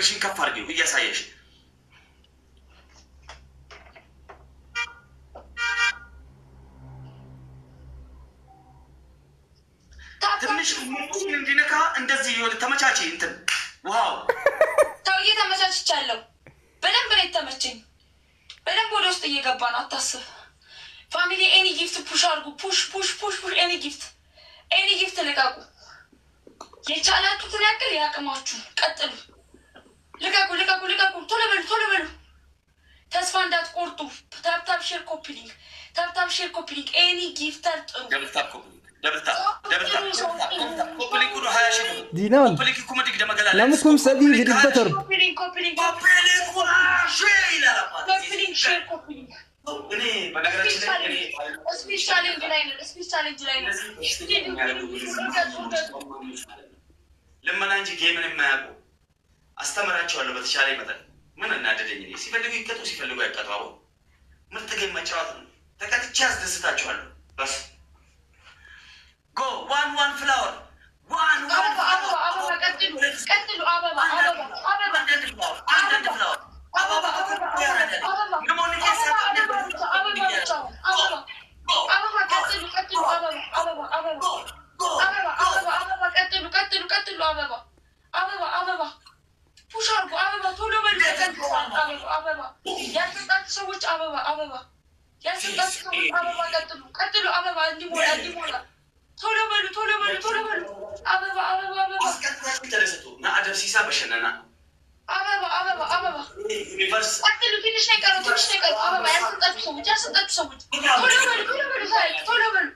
እግርሽን ከፍ አድርጊው እያሳየሽ ትንሽ እንዲነካ እንደዚህ ይወል ተመቻቼ እንትን ዋው ታውዬ ተመቻችቻለሁ። በደንብ ነው የተመቸኝ። በደንብ ወደ ውስጥ እየገባ ነው። አታስብ ፋሚሊ። ኤኒ ጊፍት ፑሽ አድርጉ። ፑሽ ፑሽ ፑሽ ፑሽ። ኤኒ ጊፍት ልቀቁ። የቻላችሁትን ያክል ያቅማችሁ ቀጥሉ። ልቀቁ ልቀቁ ልቀቁ። ቶሎ በሉ ቶሎ በሉ። ተስፋ እንዳትቆርጡ። ታብታብ ሼር ኮፒ ሊንክ፣ ታብታብ ሼር ኮፒ ሊንክ። ኤኒ ጊፍተር ጥሩ دينان لمكم سدي جدبتر لما نجي جيمن ما يبغوا استمرأشوا بتشاري مثلا من النادرين سيفلقوا يكتبوا سيفلقوا يكتبوا مرتجع ما جراتهم تكاد تجاز دستاتشوا بس go one flower one أبا كتلوا أبا push አድርጉ። አበባ ቶሎ በሉ። አበባ ያልሰጣችሁ ሰዎች አበባ ያልሰጣችሁ ሰዎች አበባ ቀጥሉ። አበባ እንዲሞላ ቶሎ በሉ ቶሎ በሉ ቶሎ በሉ። አበባ አስቀጥላችሁ ተደሰቱ። ና አደብ ሲሳ በሸነና አበባ ቀጥሉ። ትንሽ ነው የቀረው። አበባ ያልሰጣችሁ ሰዎች ቶሎ በሉ።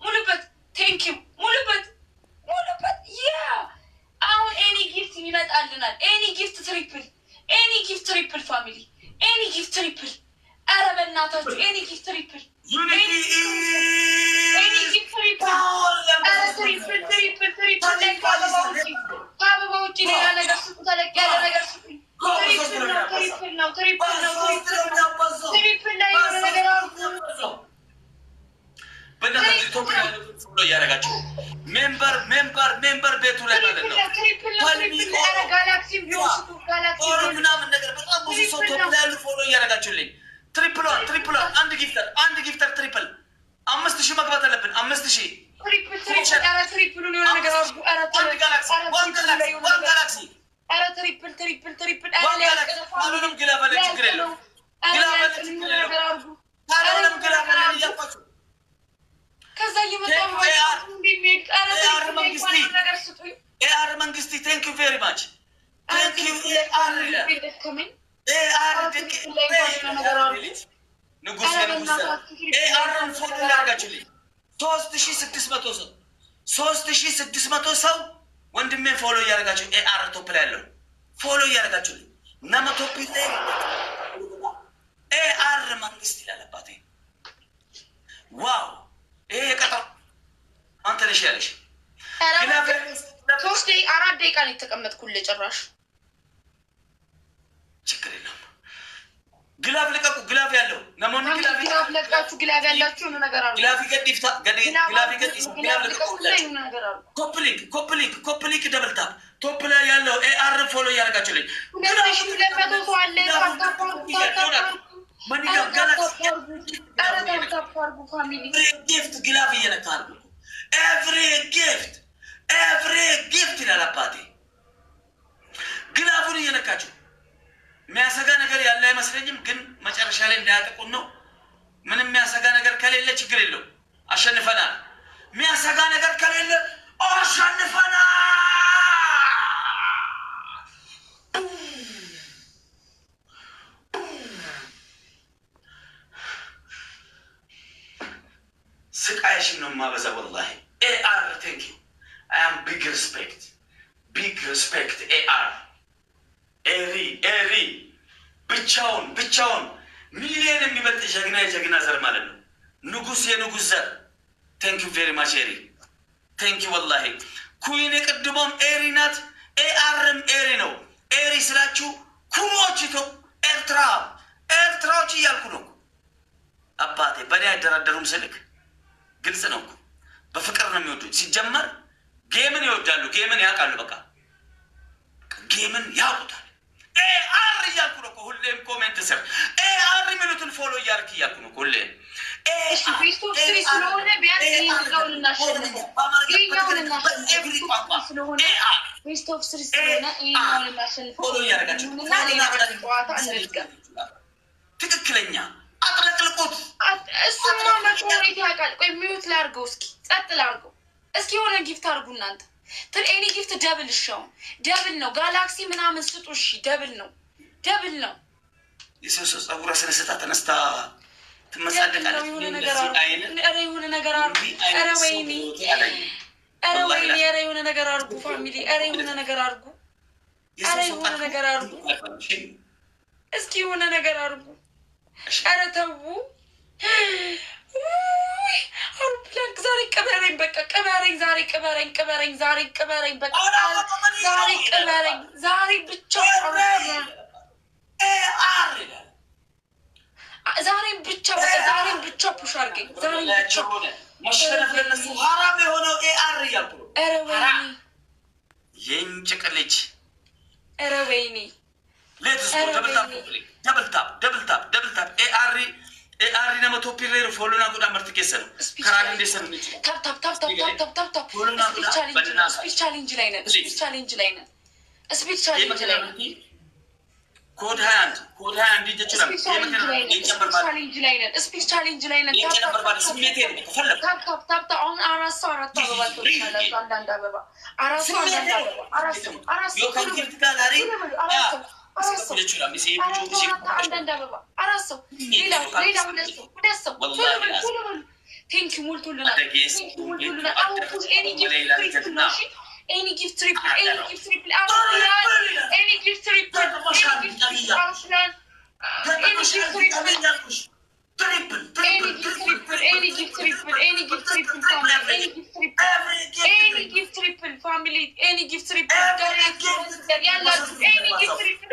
ሙሉበት። ቴንክ ዩ ሙሉበት። ያ አሁን ኤኒ ጊፍት ይመጣልናል። ኤኒ ጊፍት ትሪፕል ፋሚሊ ኤኒ ጊፍት ትሪፕል። ኧረ በእናታችሁ ኤኒ ጊፍት ትሪፕል ከአበባ ውጭ ሌላ ነገር ስጡ። ተለቅ ያለ ነገር ስጡ። ትሪፕል ላይ የሆነ ነገር አድርጉ። እያደረጋቸው ሜምበር ቤቱ ላይ ማለት ነው። ምናምን ነገር በጣም ብዙ ሰው ቶፕላያሉ ፎሎ እያደረጋችሁልኝ። ትሪፕሏን አንድ ጊፍተር ትሪፕል 5000 መግባት አለብን። 5000 ሁሉንም ግላበለ ችግር የለውም። ከዛ ኤአር መንግስቲ ቴንክ ዩ ቬሪ ማች ቴንክ ዩ ንጉስ ኤአርን ፎሎ ያደርጋችሁልኝ 3600 ሰው ወንድሜን ፎሎ እያደረጋችሁ ኤአር ቶፕ ላይ ያለው ፎሎ እያደረጋችሁልኝ ነመ ቶፕ ላይ ኤአር መንግስት ይላለባት። ዋው ይሄ የቀጠው አንተ ነሽ ያለሽ 4 ደቂቃ ነው የተቀመጥኩልህ። ጭራሽ ችግር የለም። ግላፍ ልቀቁ። ግላፍ ያለው ነሞን ግላፍ ለቃችሁ። ግላፍ ያላችሁ ነው ነገር አለ። ግላፍ ይገድፍታ ግላፍ ነገር አለ። ኮፕሊንክ ደብል ታፕ ቶፕ ላይ ያለው ኤአር ፎሎ ያደርጋችሁልኝ። ጊፍት ግላፍ እየነካ አድርጉ። ኤቭሪ ጊፍት ይላል አባቴ። ግላፉን እየነካችሁ የሚያሰጋ ነገር ያለ አይመስለኝም፣ ግን መጨረሻ ላይ እንዳያጠቁን ነው። ምንም የሚያሰጋ ነገር ከሌለ ችግር የለው፣ አሸንፈናል። የሚያሰጋ ነገር ከሌለ አሸንፈናል። ስቃይሽን ነው የማበዛ ወላሂ። ኤአር ቴንክ ዩ አይ አም ቢግ ሪስፔክት ኤአር ኤሪ ብቻውን ሚሊዮን የሚበልጥ የጀግና ዘር ማለት ነው። የንጉስ ዘር ቴንክ ዩ ቬሪ ማች ኤሪ ቴንክ ዩ ወላሂ። ኩዊን የቅድሞም ኤሪ ናት፣ ኤአርም ኤሪ ነው። ኤሪ ስላችሁ ኩሞች ኤርትራዎች እያልኩ ነው አባቴ። በእኔ አይደራደሩም ስልክ ግልጽ ነው። በፍቅር ነው የሚወዱት። ሲጀመር ጌምን ይወዳሉ፣ ጌምን ያውቃሉ። በቃ ጌምን ያውቁታል። ኤአር እያልኩ ነው ሁሌም ኮሜንት ስር ኤአር የሚሉትን ፎሎ እያልክ እያልኩ ነው ሁሌም ስለሆነ ቢያንስ ይሄኛውን እናሸንፈው ይሄኛውን ትክክለኛ አጥለቅልቁት። እሱማ መቆሬት ያውቃል። ቆይ ሚዩት ላድርገው እስኪ ጸጥ ላድርገው እስኪ የሆነ ጊፍት አድርጉ እናንተ ኤኒ ጊፍት ደብል ሻው ደብል ነው ጋላክሲ ምናምን ስጡ እሺ ደብል ነው የሰው ጸጉሯ ስነስታ ተነስታ ትመሳደቃለች። የሆነ ነገር አድርጉ። ኧረ ወይኔ ኧረ የሆነ ነገር አድርጉ ፋሚሊ ኧረ የሆነ ነገር አድርጉ እስኪ የሆነ ነገር አድርጉ። ኧረ ተው አውሮፕላን ዛሬ ቅበረኝ በቃ ቅበረኝ ዛሬ ቅበረኝ በቃ ዛሬ ቅበረኝ ዛሬ ብቻ ዛሬን ብቻ ፑሽ አድርገኝ ዛሬን ብቻ መሸነፍ ለነሱ ሀራም የሆነው ኤአር እያልኩ ነው። ኧረ ወይኔ የእንጭቅ ልጅ ኧረ ወይኔ ሌትስ ደብልታፕ ኤአር ነመ ቶፒሬሩ ፎሎና ጉዳ መርት ኬሰኑ ከራድ እንደሰኑ ታፕ ስፒች ቻሌንጅ ላይ ነን ኮድ 21 ይጀችላል ስፒች ቻሌንጅ ላይ ነን ታፕ አሁን አራት ሰው አበባ ትወጣላችሁ። አንዳንድ አበባ አራት ሰው አንዳንድ አበባ አራት ሰው ሌላ ሁለት ሰው ቴንኪ ሞልቶልናል። ኤኒ ጊፍት ትሪፕል ፋሚሊ ኤኒ ጊፍት ትሪፕል ያላችሁ ኤኒ ጊፍት ትሪፕል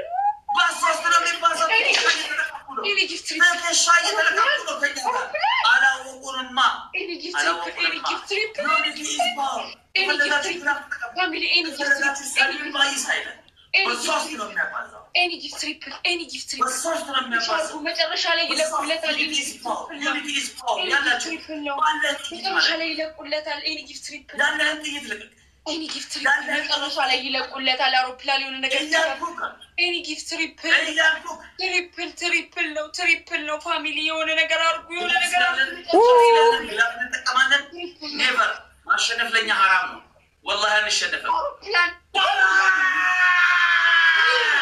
መጨረሻ ላይ ይለቁለታል። ኤኒ ጊፍት መጨረሻ ላይ ይለቁለታል። አውሮፕላን የሆነ ነገር ኤኒ ጊፍት ትሪፕል ነው ፋሚሊ የሆነ ነገር አድርጉ። የሆነ ነገር ማሸነፍ ለኛ ሀራም ነው። ወላሂ አንሸነፍም።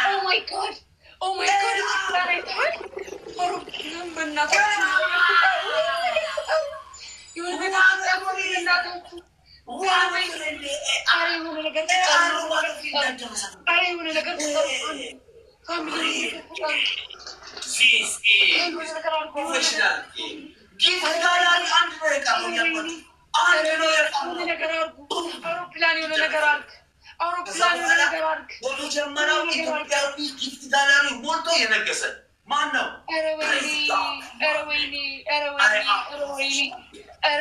ኦ ማይ ጋድ አውሮፕላን በእናታችሁ የሆነ ነገር በመጀመሪያው ኢትዮጵያዊ ጊፍት ጋላሪ ሞልቶ የነገሰ ማን ነው?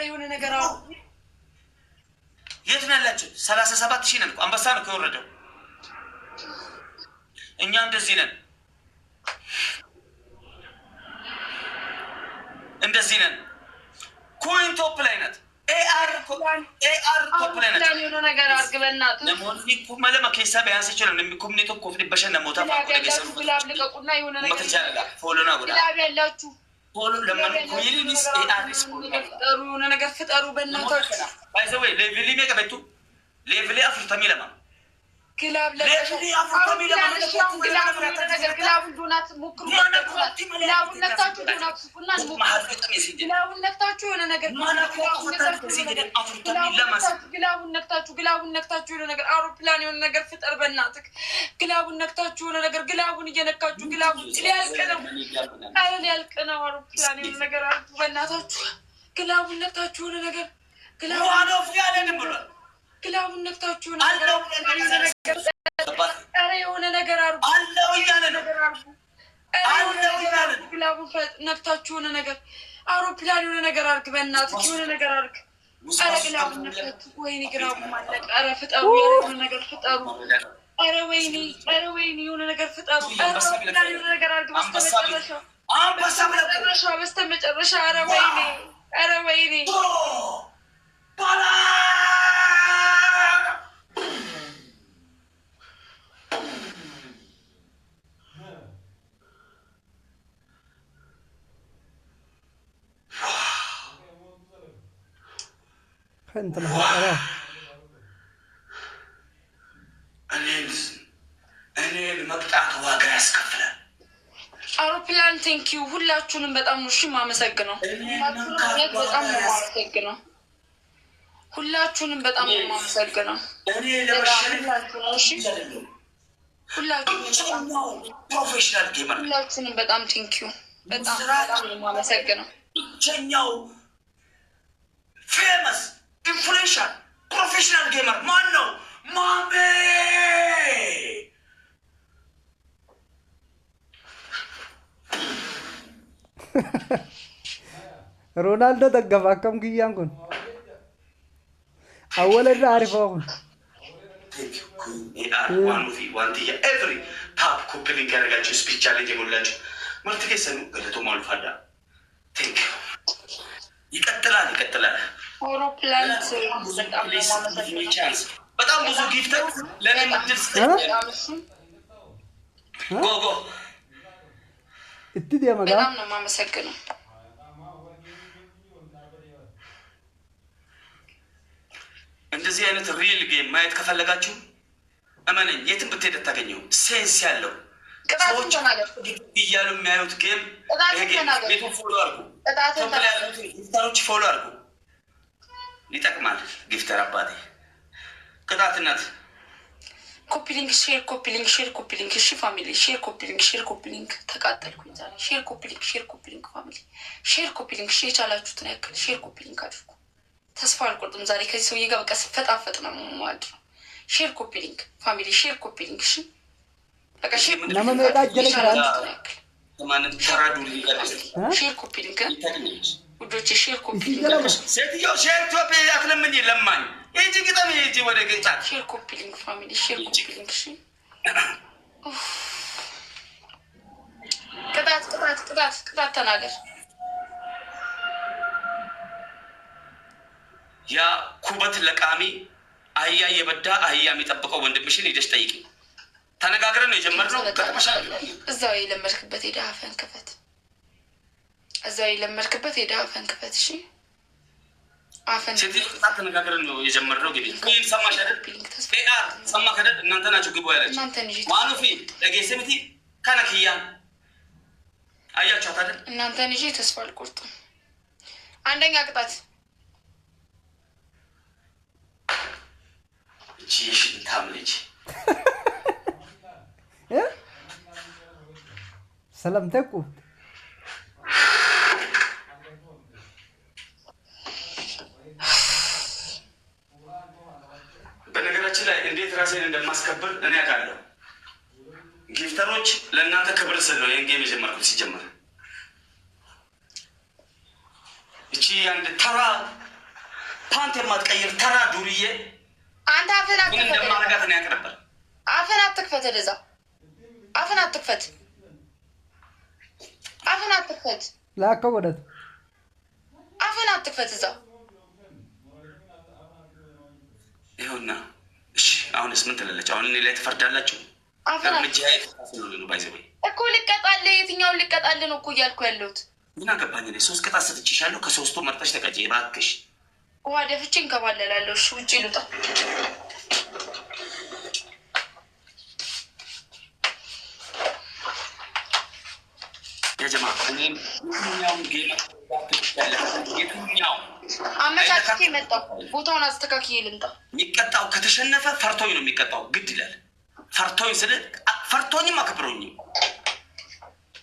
የሆነ ነገር የት ነው ያላችሁ? 37,000 ነን። አንበሳ ነው ከወረደው። እኛ እንደዚህ ነን። ኩዊን ቶፕ ላይ ናት። ኤአር ቶፕ ላይ ናት። የሆነ ነገር አድርግ በእናትህ ለሞኒ ኩመለማ ኬሳ ቢያንስ ይችላል። እንደሚኩምኒ ቶፕ ኮፍኒ በሸነ ሞታ ያላችሁ ግላብ ልቀቁና የሆነ ነገር ፎሎና ጉዳ ግላብ ያላችሁ ፎሎ ለምን ኩዊንስ ኤአርስ ፍጠሩ፣ የሆነ ነገር ፍጠሩ በእናታችሁ። ባይዘዌ ሌቭሊ ሜቀበቱ ሌቭሊ አፍርተሚ ለማ ግላብ ለግላቡን ዶናት ሞክሩ። ግላቡን ነክታችሁ ዶናት ስኩና ግላቡን ነክታችሁ የሆነ ነገር ግላቡን ነክታችሁ የሆነ ነገር አውሮፕላን የሆነ ነገር ፍጠር በእናትህ። ግላቡን ነክታችሁ የሆነ ነገር ግላቡን እየነካችሁ ግላቡን ሊያልቅ ነው። አውሮፕላን የሆነ ነገር አርጉ በእናታችሁ። ግላቡን ነክታችሁ የሆነ ነገር ግላቡን ነክታችሁ የሆነ ነገር አርጉ። ግላቡን ነክታችሁ የሆነ ነገር አውሮፕላን የሆነ ነገር አርግ በእናትህ። የሆነ ነገር አርግ። ኧረ ግላቡን ነክታችሁ ወይኔ ግላቡን ማለቀ። ኧረ ፍጠሩ፣ የሆነ ነገር ፍጠሩ። ኧረ ወይኔ የሆነ ነገር ፍጠሩ። የሆነ ነገር አድርግ በስተመጨረሻ። ኧረ ወይኔ እኔን መቅጣት ዋጋ ያስከፍላል። አውሮፕላን ቴንኪው። ሁላችሁንም በጣም ነው የማመሰግነው። ሁላችሁንም በጣም ነው የማመሰግነው። ሁላችሁንም በጣም ቴንኪው። በጣም ነው የማመሰግነው። ብቸኛው ፌመስ ኢንፍሉዌንሻል ፕሮፌሽናል ጌመር ማን ነው? ማሜ ሮናልዶ ደገፋ አከም ግያን ኩን አወለዳ አሪፋ ኩን ዋንትያ ኤቭሪ ታፕ ኮፕሊንግ ያደረጋችሁ ስፒች ቻሌንጅ የሞላችሁ ምርት ከሰኑ ገለቶ ማልፋዳ ቴንክ ይቀጥላል። አውሮፕላን በጣም ብዙ ጊፍተር ለኔ ምድል ጎጎ እትዲ ያማጋ በጣም ነው የማመሰግነው። እንደዚህ አይነት ሪል ጌም ማየት ከፈለጋችሁ እመነኝ፣ የትም ብትሄድ ታገኘው። ሴንስ ያለው ሰዎች እያሉ የሚያዩት ጌም ቤቱ ፎሎ አድርጉ፣ ጊፍተሮች ፎሎ አድርጉ። ይጠቅማል። ጊፍተር አባቴ ቅጣትነት ኮፒሊንግ ሼር። እሺ ፋሚሊ ሼር ኮፒሊንግ ተቃጠልኩኝ ዛሬ። ሼር ኮፒሊንግ ፋሚሊ ሼር ኮፒሊንግ። እሺ የቻላችሁትን ያክል ሼር ኮፒሊንግ አድርጉ። ተስፋ አልቆርጥም ዛሬ ከዚህ ሰውዬ ጋር በቃ ስፈጣፈጥ ነው የማድረው። ሼር ኮፒሊንግ ፋሚሊ ሼር ኮፒሊንግ። እሺ በቃ ሼር ኮፒሊንግ ውዶቼ ሼር ኮፒሊንግ። ሴትዮ ሼር ቶፕ አትለምኝ ለማኝ እጂ ግጠም እጂ ወደ ገጫት ሼር ኮፒሊንግ ፋሚሊ ሼር ኮፒሊንግ። እሺ ቅጣት ተናገር። ያ ኩበት ለቃሚ አህያ እየበዳ አህያ የሚጠብቀው ወንድምሽን ሄደሽ ጠይቂ። ተነጋግረን ነው የጀመርነው። እዛው የለመድክበት ሄደህ አፈን ክፈት። እሺ አፈን ተነጋግረን ነው የጀመርነው። እንግዲህ ኩን ሰማሽ አይደል? ሰማህ አይደል? እናንተ ናችሁ ግቡ ያለች ማኑፊ ለጌሰምቲ ከነክያ አያችኋት አይደል? እናንተን ይዤ ተስፋ አልቆርጥም። አንደኛ ቅጣት ሽንታም ልጅ ሰላም ተኩ በነገራችን ላይ እንዴት ራሴን እንደማስከብር እኔ አውቃለሁ። ጊፍተሮች ለእናንተ ክብር ስል ነው ይህን ጌም የጀመርኩት። ሲጀመር እቺ አንድ ተራ ፓንት የማትቀይር ተራ ዱርዬ አንተ አፈን ምን እንደማረጋት ነው ያውቅ ነበር። አፈን አትክፈት፣ ወደዛ አፈን አትክፈት፣ ላከው ወደት አፈን አትክፈት እዛ ይሁንና። እሺ አሁንስ ምን ትላለች? አሁን እኔ ላይ ትፈርዳላችሁ? እርምጃ ነው ባይዘበይ እኮ ልቀጣልህ። የትኛውን ልቀጣልህ ነው እኮ እያልኩ ያለሁት። ምን አገባኝ እኔ። 3 ቅጣት ሰጥቼሻለሁ። ከ3ቱ መርጠሽ ተቀጪ እባክሽ። ውሃ ደፍቼ እንከባለላለሁ። እሺ ውጭ ልውጣ። የጀማ አመቻችቼ መጣሁ። ቦታውን አስተካክዬ ልምጣ። የሚቀጣው ከተሸነፈ ፈርቶኝ ነው የሚቀጣው። ግድ ይላል። ፈርቶኝ ስል ፈርቶኝም አክብሮኝም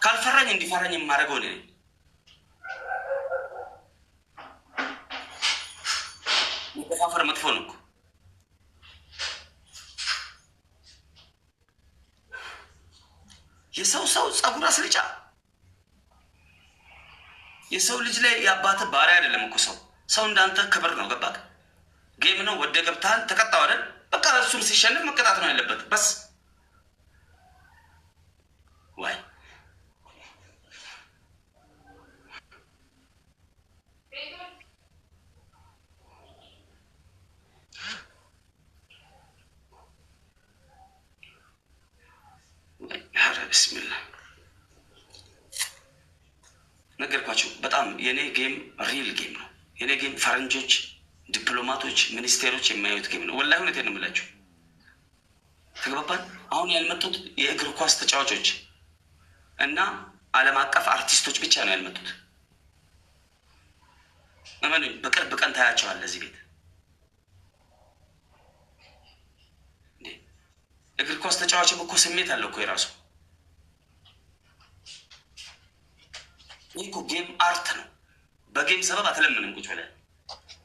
ካልፈራኝ እንዲፈራኝ የማደርገው እኔ ነኝ። መተፋፈር መጥፎ ነው እኮ። የሰው ጸጉር አስልጫ የሰው ልጅ ላይ የአባትህ ባሪያ አይደለም እኮ ሰው እንዳንተ ክብር ነው። ገባህ? ጌም ነው። ወደ ገብተሃል፣ ተቀጣው አይደል? በቃ እሱም ሲሸንፍ መቀጣት ነው ያለበት። በስ ቢስሚላህ ነገርኳችሁ። በጣም የኔ ጌም ሪል ጌም ነው። የኔ ጌም ፈረንጆች፣ ዲፕሎማቶች፣ ሚኒስቴሮች የማያዩት ጌም ነው። ወላሂ እውነቴን ነው የምላችሁ። ተግባባን። አሁን ያልመጡት የእግር ኳስ ተጫዋቾች እና ዓለም አቀፍ አርቲስቶች ብቻ ነው ያልመጡት። እመኑኝ፣ በቅርብ ቀን ታያቸዋለህ እዚህ ቤት። እግር ኳስ ተጫዋችም እኮ ስሜት አለው እኮ የራሱ። ይህ እኮ ጌም አርት ነው። በጌም ሰበብ አትለምንም። ቁጭ ብለህ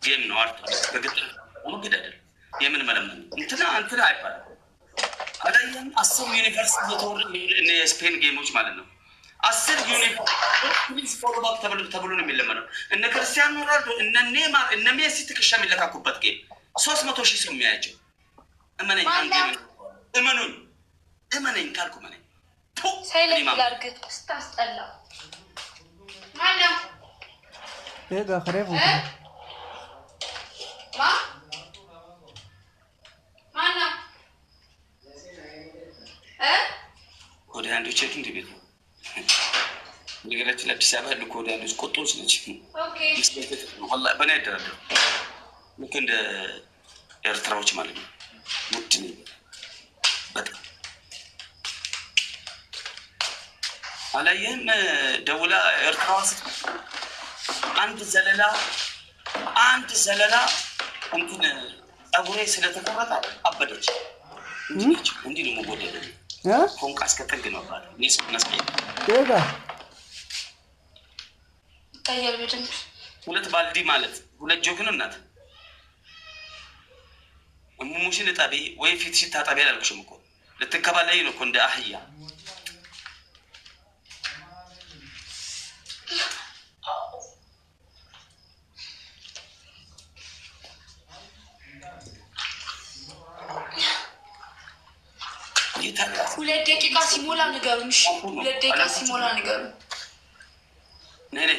ጌም ነው አርት ነው። በግጥር ሙግድ አይደል። የምን መለመን እንትና አይባልም። አዳየም 10 ዩኒቨርሲቲ እየተወሩ የስፔን ጌሞች ማለት ነው። 10 ዩኒቨርሲቲ ፎሎባክ ተብሎ ነው የሚለመነው። እነ ክርስቲያኖ ሮናልዶ እነ ኔይማር እነ ሜሲ ትከሻ የሚለካኩበት ጌም 300 ሺህ ሰው የሚያያቸው። እመነኝ ካልኩ እመነኝ። ሳይለንት ላድርግ ስታስጠላ ማነው? Ega خريف ማነው? ወደ አንዶች እንደ ቤት ነው ነገራችን። ለአዲስ አበባ ያሉ ወደ አንዶች ቆጦች ነች። ወላሂ በእኔ አይደራደሩ። ልክ እንደ ኤርትራዎች ማለት ነው። ውድ ነኝ በጣም። አላየህም? ደውላ ኤርትራዋ አንድ ዘለላ እንትን ጸጉሬ ስለተቆረጠ አበደች። እንዲህ ነው መወደደ። ፎንቃ እስከ ጥግ ነው ባለ ኔስ መስቀይ ታያል በደንብ 2 ባልዲ ማለት 2 ጆግ ነው። እናት እሙሙሽን እጣቢ ወይ ፊትሽን ታጣቢ አላልኩሽም እኮ ልትከባለይ ነው እኮ እንደ አህያ። ሁለት ደቂቃ ሲሞላ ንገሩን። እሺ 2 ደቂቃ ሲሞላ ንገሩን። ነይ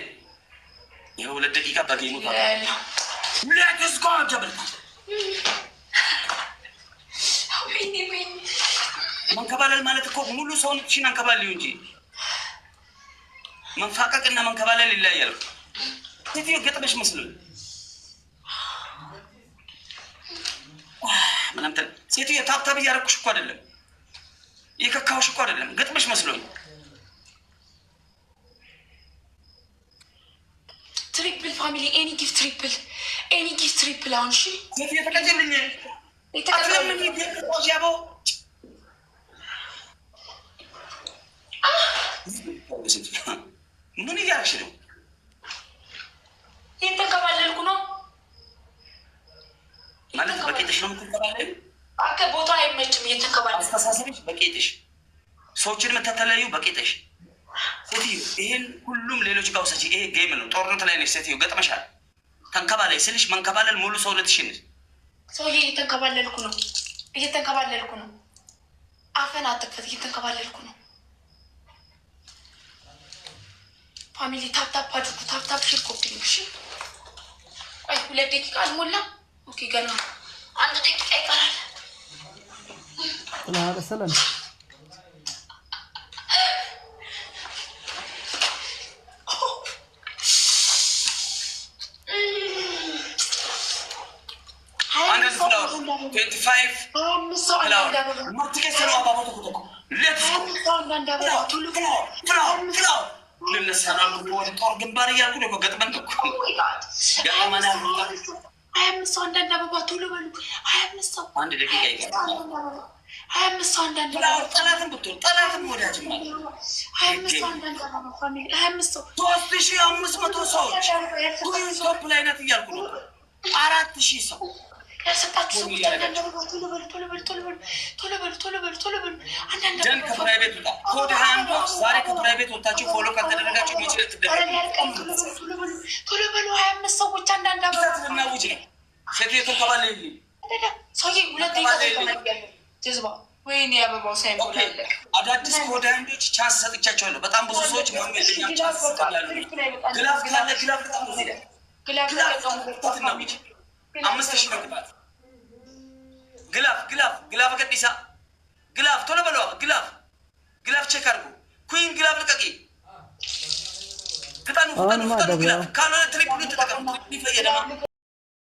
ይኸው 2 ደቂቃ በጌሙ ታዲያ ለትስ ጋር ጀብልታ ወይኔ መንከባለል ማለት እኮ ሙሉ ሰውነትሽን አንከባልዩ እንጂ መንፋቀቅና መንከባለል ይለያያል። ሴትዮ ገጥመሽ መስሎኝ ምንም ሴትዮ ታብታብ እያደረኩሽ እኮ አይደለም፣ የከካውሽ እኮ አይደለም፣ ገጥመሽ መስሎኝ። ትሪፕል ፋሚሊ ኤኒ ጊፍት ትሪፕል አሁን እሺ ሴትዮ ተቀጀልኝ አትለምኝ ጃቦ ምን እያልሽ ነው? እየተንከባለልኩ ነው ማለት በቄጥሽ ነው የምትንከባለል? አከ ቦታ አይመችም። እየተንከባለልኩ አስተሳሰብሽ በቄጥሽ፣ ሰዎችን የምትተለዩ በቄጥሽ። ሴትዮ ይሄን ሁሉም ሌሎች ጋር ውሰጂ። ይሄ ጌም ነው፣ ጦርነት ላይ ነች ሴትዮ። ገጥመሻል። ተንከባለይ ስልሽ መንከባለል ሙሉ ሰውነትሽን ሰውዬ እየተንከባለልኩ ነው። አፈን አትክፈት። እየተንከባለልኩ ነው። ፋሚሊ ታፕታፕ አድርጉ። ታፕታፕ ሽር ኮፒ። እሺ ቆይ 2 ደቂቃ አልሞላም። ኦኬ ገና 1 ደቂቃ ይቀራል። لا سلام ግንባር እያልኩ ነው ገጥመን እኮ ገጥመና 25 ሰው አንዳንድ አበባ ቶሎ በሉ። 25 ሰው 1 ደቂቃ ይቀራል። 25 ሰው አንዳንድ ጠላትም ብትሆን ጠላትም ወዳጅም ማለት 25 ሰው አንዳንድ አበባ ፋሚሊ 25 ሰው 3500 ሰዎች ቶፕ ላይ ናት እያልኩ ነው። 4000 ሰው ያልሰጣችሁ ሰዎች አንዳንድ አበባ ቶሎ በሉ። አንዳንድ ደን ከፕራይቬት ወጣ ኮድ 21 ዛሬ ከፕራይቬት ወጣችሁ ፎሎ ካልተደረጋችሁ ሚችል ቶሎ በሉ 25 ሰዎች አንዳንድ አበባ ትናውጅ ነው። ሴትዮ ተንከባለይ ሰውዬ 2 ደቂቃ ጀዝባ ወይኔ አበባው ሳይሞላ አዳዲስ ኮድ 21 ቻንስ ሰጥቻቸዋለሁ። በጣም ብዙ ሰዎች ማም የለኛም ቻንስ ሰጥቻለሁ። ግላፍ ካለ ግላፍ ተጠቅሙ ሲል ግላፍ ተጠቅሙ 5000 መግባት ግላፍ ገዲሳ ግላፍ ቶሎ በለው ግላፍ ቼክ አድርጉ። ኩዊን ግላፍ ልቀቂ። ፍጠኑ ፍጠኑ ፍጠኑ። ግላፍ ካልሆነ ትሪፕሉን ተጠቀሙ። ትሪፕል ይፈየደማ